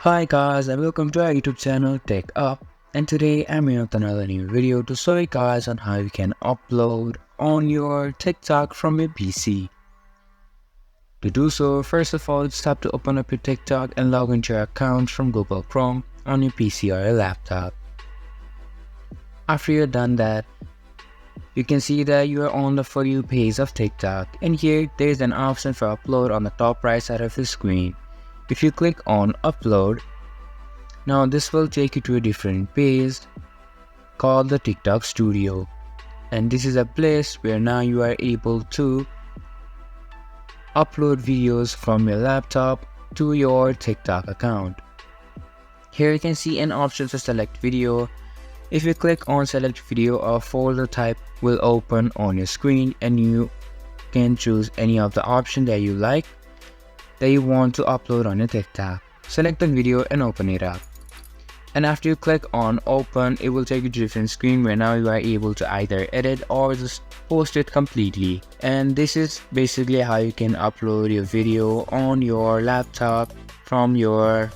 Hi guys and welcome to our YouTube channel TechUp, and today I'm here with another new video to show you guys on how you can upload on your TikTok from your PC. To do so, first of all, just have to open up your TikTok and log into your account from Google Chrome on your PC or your laptop. After you're done that, you can see that you are on the For You page of TikTok, and here there is an option for upload on the top right side of the screen. If you click on upload, now this will take you to a different page called the TikTok Studio, and this is a place where now you are able to upload videos from your laptop to your TikTok account. Here you can see an option to select video. If you click on select video, a folder type will open on your screen and you can choose any of the options that you like that you want to upload on your TikTok. Select the video and open it up. And after you click on open, it will take you to a different screen where now you are able to either edit or just post it completely. And this is basically how you can upload your video on your laptop from your